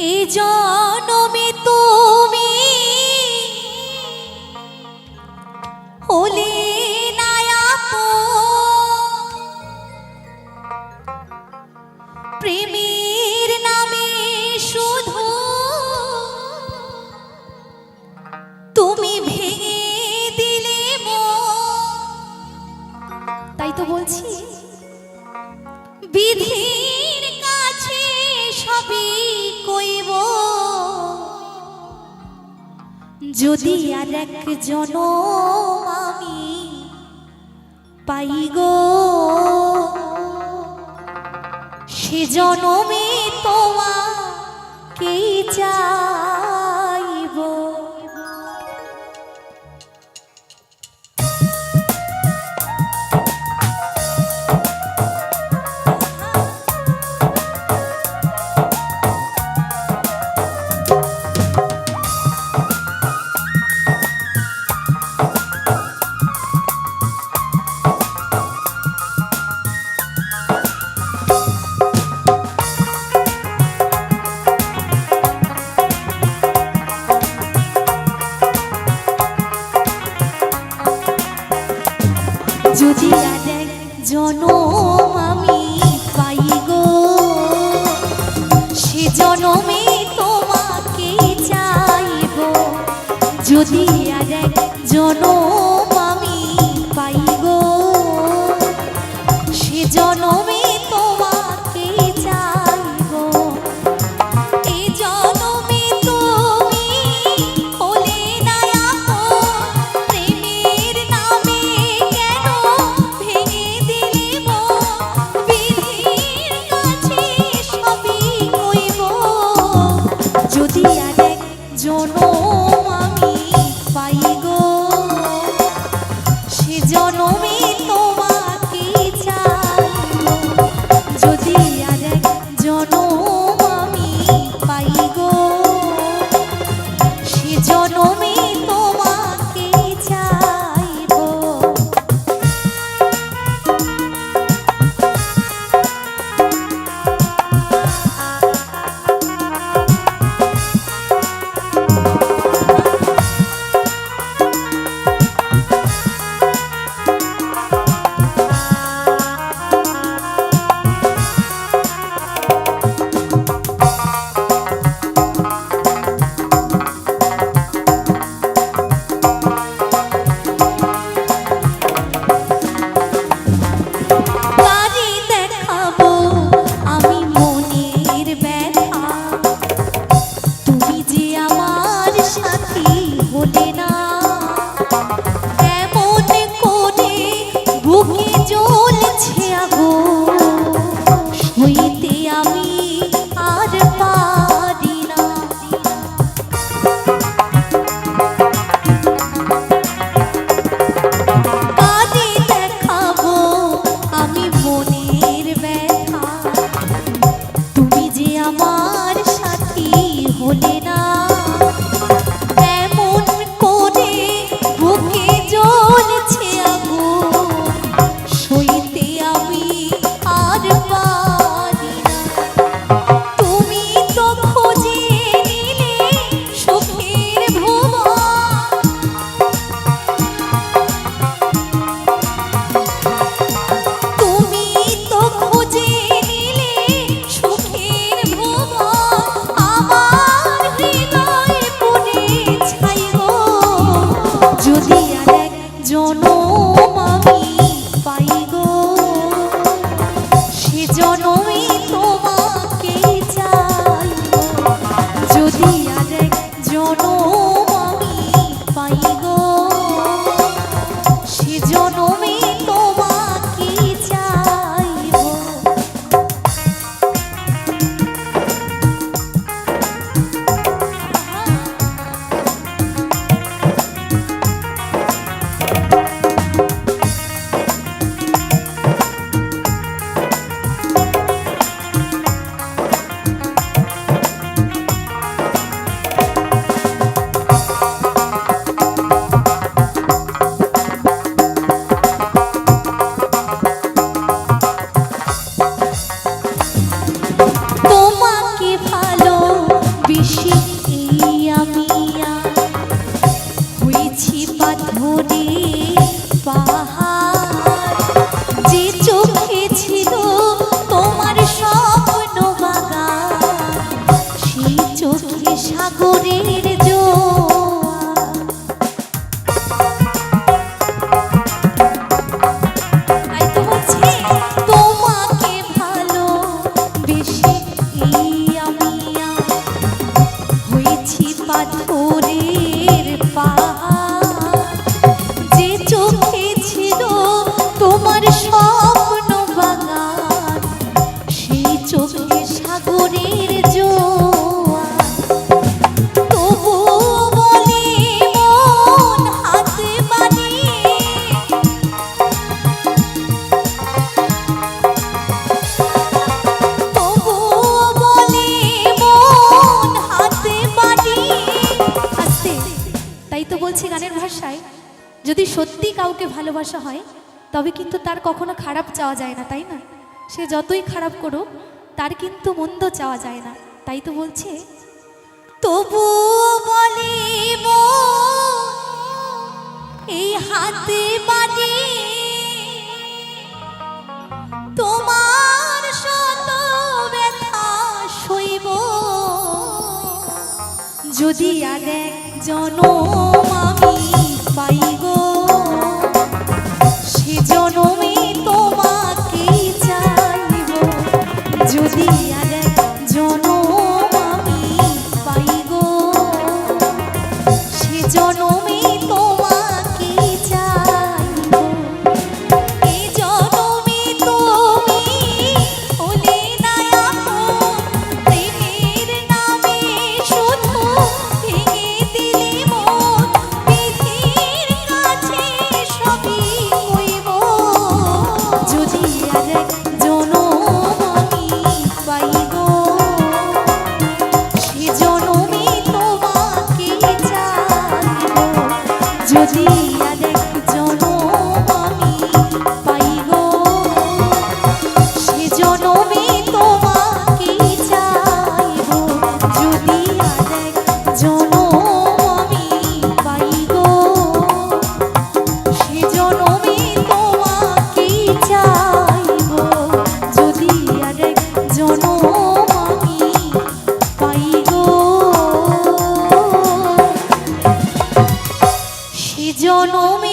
এই জনমে তুমি হলে না আপন, প্রেমের নামে শুধু তুমি ভেঙে দিলে মন। তাই তো বলছি বিধির কাছে সবই কইব, যদি আর এক জনম আমি পাই গো, সে জনমে তোমাকেই চাইব। যদি আর এক জনম আমি পাই গো, সে জনমে তোমাকে চাইব। যদি আর এক জনম আমি পাই গো, সে জনমে তোমাকে চাইব। এই জনমে তুমি হলে না আপন, প্রেমের নামে কেন ভেঙে দিলে মন। বিধির কাছে সবই কইব, যদি আর এক জনম আমি পাই গো, সেই চোখে সাগরের জোয়ার। তাই তো বলছি তোমাকে ভালোবেসে এই আমি আর হয়েছি পাথরের পাহাড়। যে চোখে ছিল তোমার স্বপ্ন বাগান, সেই চোখে সাগরের জোয়ার। তবুও বলে মন হাতে বানিয়ে, তবুও বলে মন হাতে বানিয়ে। আস্তে, তাই তো বলছি গানের ভাষায়, যদি সত্যি কাউকে ভালোবাসা হয় তবে কিন্তু তার কখনো খারাপ চাওয়া যায় না, তাই না? সে যতই খারাপ করুক তার কিন্তু মন্দ চাওয়া যায় না। তাই তো বলছে তবুও বলে মন এই হাতে বাড়ি, তোমার শত ব্যথা সইব যদি আর এক জনম আমি পাই গো। সে জনমে তোমাকে চাইব যদি আর এক জনম আমি পাই গো। সে জনমে তোমাকে চাইব। এ জনমে তুমি হলে না আপন, প্রেমের নামে শুধু ভেঙে দিলে মন। বিধির কাছে সবই কইব যদি আর এক জনম আমি পাই গো। সে জনমে তোমাকে চাইব যদি আর এক জনম আমি পাই গো। সে জনমে তোমাকে চাইব যদি আর এক জনম আমি পাই গো। সে জনমে তোমাকে চাইব যদি আর এক জনম আমি পাই গো। সে জনমে